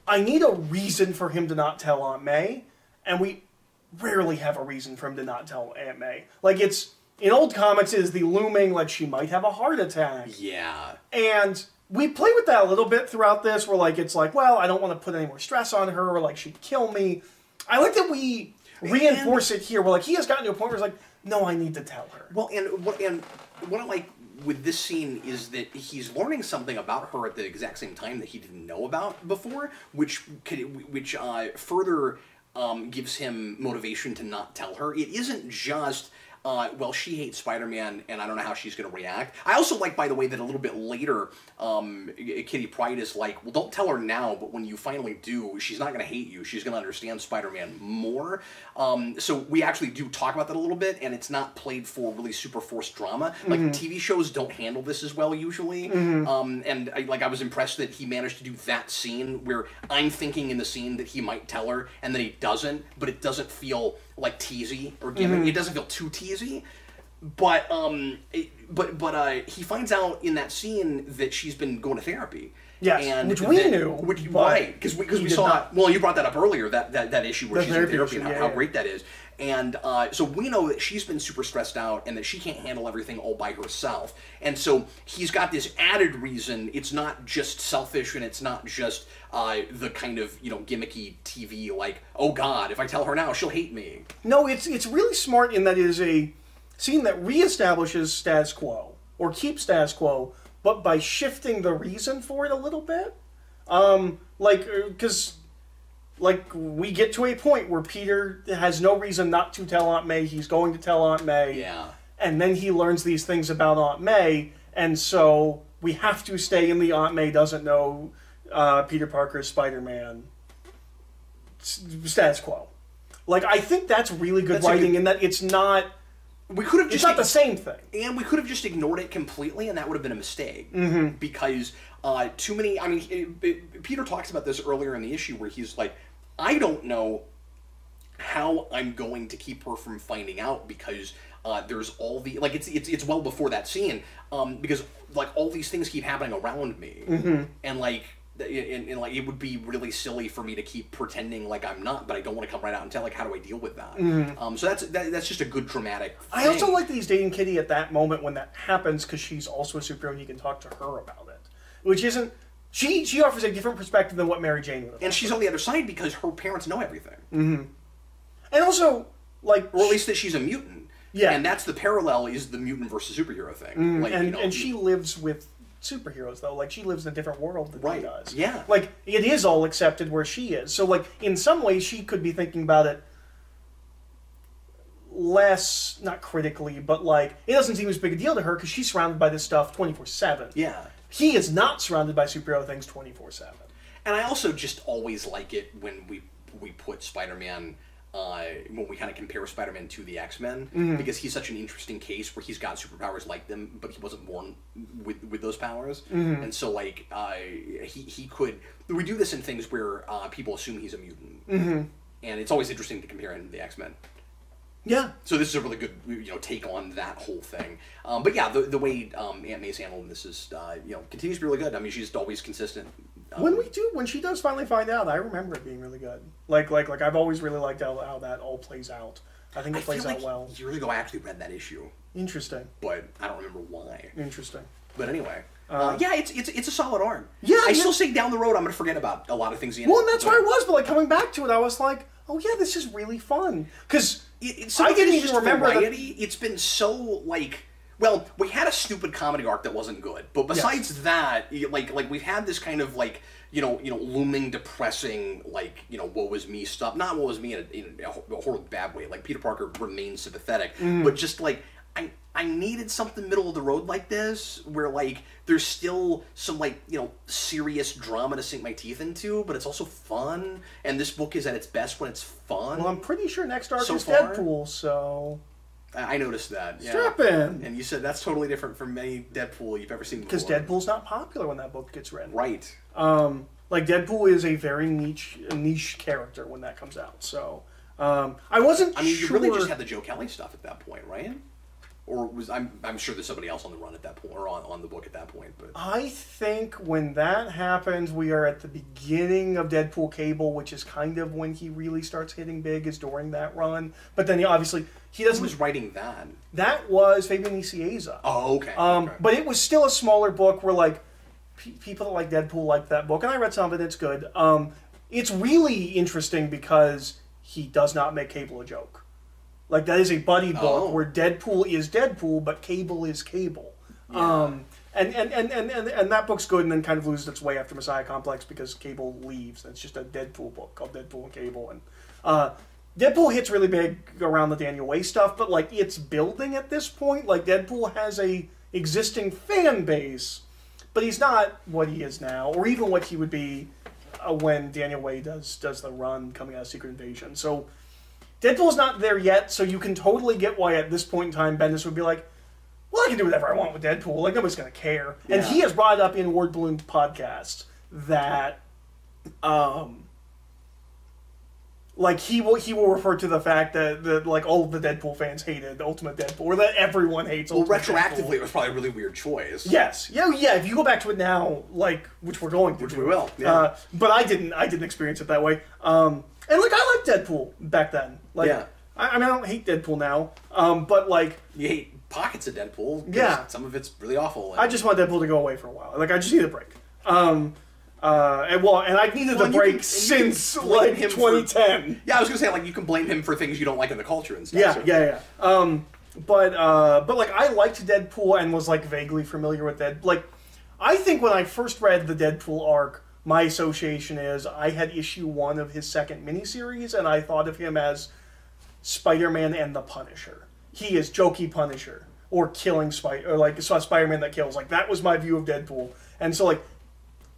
I need a reason for him to not tell Aunt May, and we rarely have a reason for him to not tell Aunt May. Like, it's, in old comics, is the looming, like, she might have a heart attack. Yeah. And we play with that a little bit throughout this, where, like, it's like, well, I don't want to put any more stress on her, or, like, she'd kill me. I like that we reinforce it here, where, like, he has gotten to a point where it's like, no, I need to tell her. Well, and what I like with this scene is that he's learning something about her at the exact same time that he didn't know about before, which further gives him motivation to not tell her. It isn't just, well, she hates Spider-Man, and I don't know how she's going to react. I also like, by the way, that a little bit later, Kitty Pryde is like, well, don't tell her now, but when you finally do, she's not going to hate you. She's going to understand Spider-Man more. So we actually do talk about that a little bit, and it's not played for really super forced drama. Like, TV shows don't handle this as well, usually. And I was impressed that he managed to do that scene where I'm thinking in the scene that he might tell her, and then he doesn't, but it doesn't feel like teasy or gimmicky. It doesn't feel too teasy, but he finds out in that scene that she's been going to therapy. Yes, and which we knew, right? Because we saw. Well, you brought that up earlier. That issue where she's in therapy and how great that is. And so we know that she's been super stressed out and that she can't handle everything all by herself. And so he's got this added reason. It's not just selfish, and it's not just the kind of, gimmicky TV, like, oh God, if I tell her now, she'll hate me. No, it's really smart in that it is a scene that reestablishes status quo, or keeps status quo, but by shifting the reason for it a little bit. Because we get to a point where Peter has no reason not to tell Aunt May. He's going to tell Aunt May. Yeah. And then he learns these things about Aunt May, and so we have to stay in the Aunt May doesn't know Peter Parker's Spider-Man status quo. Like, I think that's really good writing in that it's not... It's not the same thing. And we could have just ignored it completely, and that would have been a mistake. Because too many... I mean, Peter talks about this earlier in the issue where he's like, I don't know how I'm going to keep her from finding out because there's all the... Like, it's well before that scene, because, like, all these things keep happening around me. And, like... And like, it would be really silly for me to keep pretending like I'm not, but I don't want to come right out and tell, like, how do I deal with that? So that's just a good dramatic thing. I also like that he's dating Kitty at that moment when that happens, because she's also a superhero and he can talk to her about it. Which isn't... She offers a different perspective than what Mary Jane would have. And she's on the other side because her parents know everything. And also, like... Or at least that she's a mutant. Yeah. And that's the parallel, is the mutant versus superhero thing. Like, and she lives with... superheroes, though. Like, she lives in a different world than he does. Yeah. Like, it is all accepted where she is. So, like, in some ways, she could be thinking about it less, not critically, but, like, it doesn't seem as big a deal to her because she's surrounded by this stuff 24/7. Yeah. He is not surrounded by superhero things 24/7. And I also just always like it when we put Spider-Man... when we kind of compare Spider-Man to the X-Men, because he's such an interesting case where he's got superpowers like them, but he wasn't born with those powers. And so, like, he could... We do this in things where people assume he's a mutant. And it's always interesting to compare him to the X-Men. Yeah. So this is a really good, take on that whole thing. But yeah, the way Aunt May's handling this is, continues to be really good. I mean, she's always consistent. When she does finally find out, I remember it being really good. Like I've always really liked how that all plays out. I think it plays out well. Years ago, I actually read that issue. Interesting. But I don't remember why. Interesting. But anyway. Yeah, it's a solid arc. Yeah, I still say down the road I'm going to forget about a lot of things. Well, and that's where I was, but like coming back to it, I was like, oh yeah, this is really fun. Because I didn't even remember variety. It's been so like. Well, we had a stupid comedy arc that wasn't good, but besides that, like we've had this kind of like looming, depressing, like woe was me stuff. Not woe was me in a horrible bad way. Like Peter Parker remains sympathetic, but just like I needed something middle of the road like this, where like there's still some like serious drama to sink my teeth into, but it's also fun. And this book is at its best when it's fun. Well, I'm pretty sure next arc is far. Deadpool, so. I noticed that. Yeah. Strap in. And you said that's totally different from any Deadpool you've ever seen before. Because Deadpool's not popular when that book gets written. Right. Like Deadpool is a very niche character when that comes out. So I wasn't. I mean, sure... you really just had the Joe Kelly stuff at that point, right? Or was I'm sure there's somebody else on the run at that point, or on the book at that point. But I think when that happens, we are at the beginning of Deadpool Cable, which is kind of when he really starts hitting big, is during that run. But then obviously he doesn't. Who was writing that? That was Fabian Nicieza. Oh, okay. Okay. But it was still a smaller book where like people that like Deadpool liked that book, and I read some of it. It's good. It's really interesting because he does not make Cable a joke. Like, that is a buddy book where Deadpool is Deadpool, but Cable is Cable. Yeah. And that book's good and then kind of loses its way after Messiah Complex because Cable leaves. And it's just a Deadpool book called Deadpool and Cable. And Deadpool hits really big around the Daniel Way stuff, but, like, it's building at this point. Like, Deadpool has a existing fan base, but he's not what he is now, or even what he would be when Daniel Way does the run coming out of Secret Invasion. So Deadpool's not there yet, so you can totally get why at this point in time Bendis would be like, well, I can do whatever I want with Deadpool. Like, nobody's going to care. Yeah. And he has brought it up in Word Balloon podcasts that, like, he will refer to the fact that like, all of the Deadpool fans hated Ultimate Deadpool, or that everyone hates Ultimate Deadpool. Well, retroactively, it was probably a really weird choice. Yes. Yeah, if you go back to it now, like, which we're going to. Which we will, yeah. But I didn't experience it that way. And, like, I liked Deadpool back then. Like, yeah. I mean, I don't hate Deadpool now, but, like... You hate pockets of Deadpool. Yeah. Some of it's really awful. I just want Deadpool to go away for a while. Like, I just need a break. And I needed a break since, like, 2010. Yeah, I was going to say, like, you can blame him for things you don't like in the culture and stuff. Yeah. But, like, I liked Deadpool and was, like, vaguely familiar with Deadpool. Like, I think when I first read the Deadpool arc, my association is I had issue 1 of his second miniseries, and I thought of him as Spider-Man and the Punisher. He is jokey Punisher, or killing Spider-Man that kills. Like, that was my view of Deadpool. And so, like,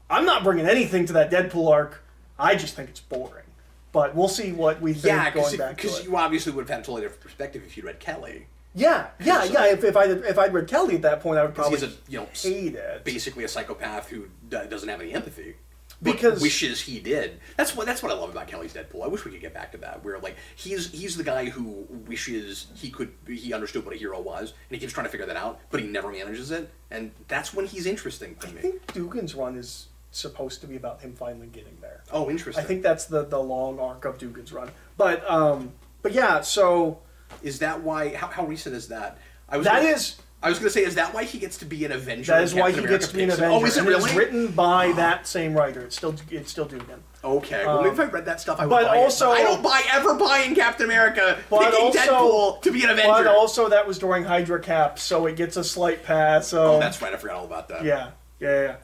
I'm not bringing anything to that Deadpool arc. I just think it's boring. But we'll see what we think going back to it. Because you obviously would have had a totally different perspective if you read Kelly. Yeah. If I'd read Kelly at that point, I would probably hate it. Basically a psychopath who doesn't have any empathy. Because wishes he did. That's what I love about Kelly's Deadpool. I wish we could get back to that, where like he's the guy who wishes he understood what a hero was, and he keeps trying to figure that out, but he never manages it, and that's when he's interesting to me. I think Dugan's run is supposed to be about him finally getting there. Oh, interesting. I think that's the long arc of Dugan's run. But yeah, so is that why? How recent is that? I was going to say, is that why he gets to be an Avenger? That is why he gets to be an Avenger. Oh, is it really? It's written by that same writer. It's still Dugan. Okay. Well, maybe if I read that stuff, I would buy it. But I don't ever buy in Captain America picking Deadpool to be an Avenger. But also, that was during Hydra Cap, so it gets a slight pass. Oh, that's right. I forgot all about that. Yeah.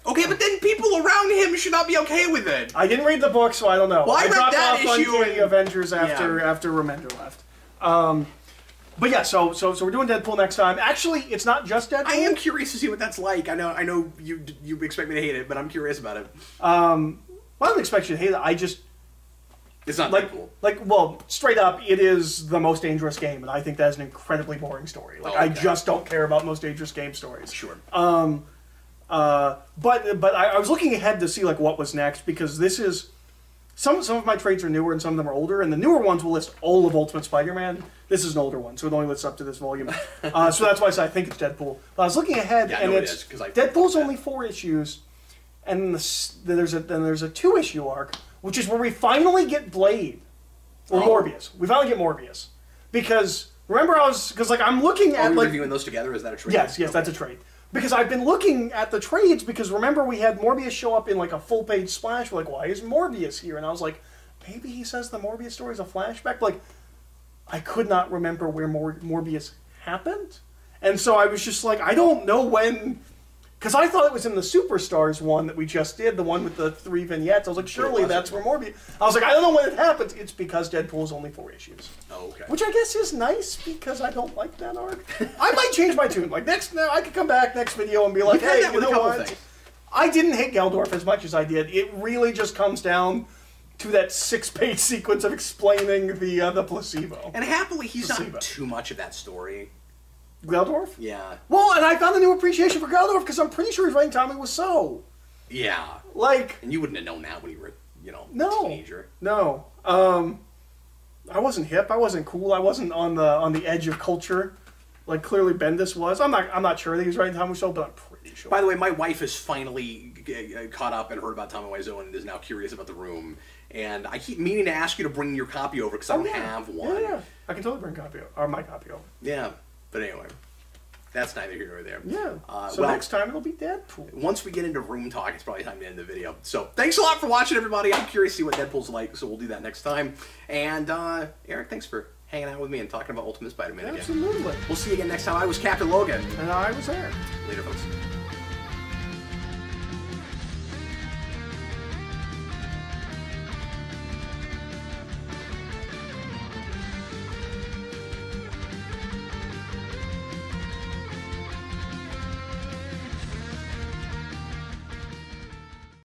Okay, but then people around him should not be okay with it. I didn't read the book, so I don't know. Well, I read dropped that off issue on the Avengers after Remender left. But yeah, so we're doing Deadpool next time. Actually, it's not just Deadpool. I am curious to see what that's like. I know you expect me to hate it, but I'm curious about it. Well, I don't expect you to hate it. It's not Deadpool. Well, straight up, it is the Most Dangerous Game, and I think that is an incredibly boring story. Like, I just don't care about Most Dangerous Game stories. Sure. But I was looking ahead to see like what was next, because this is some of my trades are newer and some of them are older, and the newer ones will list all of Ultimate Spider-Man. This is an older one, so it only lists up to this volume. So that's why I think it's Deadpool. But I was looking ahead, and it's Deadpool's only 4 issues, and then there's a 2-issue arc, which is where we finally get Blade or Morbius. We finally get Morbius because remember I'm looking at reviewing those together. Is that a trade? Yes, that's a trade. Because I've been looking at the trades, because remember we had Morbius show up in like a full-page splash. We're like, why is Morbius here? And I was like, maybe he says the Morbius story is a flashback. Like, I could not remember where Morbius happened. And so I was just like, I don't know when... Because I thought it was in the Superstars one that we just did, the one with the 3 vignettes. I was like, surely that's where Morbius... I was like, I don't know when it happens. It's because Deadpool's only 4 issues. Oh, okay. Which I guess is nice, because I don't like that arc. I might change my tune. Like, I could come back next video and be like, hey, you know what? I didn't hate Geldorf as much as I did. It really just comes down to that 6-page sequence of explaining the placebo. And happily, he's not too much of that story. Geldorf? Yeah. Well, and I found a new appreciation for Geldorf because I'm pretty sure he's writing Tommy Wiseau. Yeah. Like... And you wouldn't have known that when you were, you know, a teenager. No. I wasn't hip. I wasn't cool. I wasn't on the edge of culture. Like, clearly Bendis was. I'm not sure that he was writing Tommy Wiseau, but I'm pretty sure. By the way, my wife has finally caught up and heard about Tommy Wiseau and is now curious about The Room. And I keep meaning to ask you to bring your copy over because I don't have one. Yeah. I can totally bring my copy over. Yeah. But anyway, that's neither here nor there. Yeah. So next time it'll be Deadpool. Once we get into room talk, it's probably time to end the video. So thanks a lot for watching, everybody. I'm curious to see what Deadpool's like, so we'll do that next time. And Eric, thanks for hanging out with me and talking about Ultimate Spider-Man again. Absolutely. We'll see you again next time. I was Captain Logan. And I was Eric. Later, folks.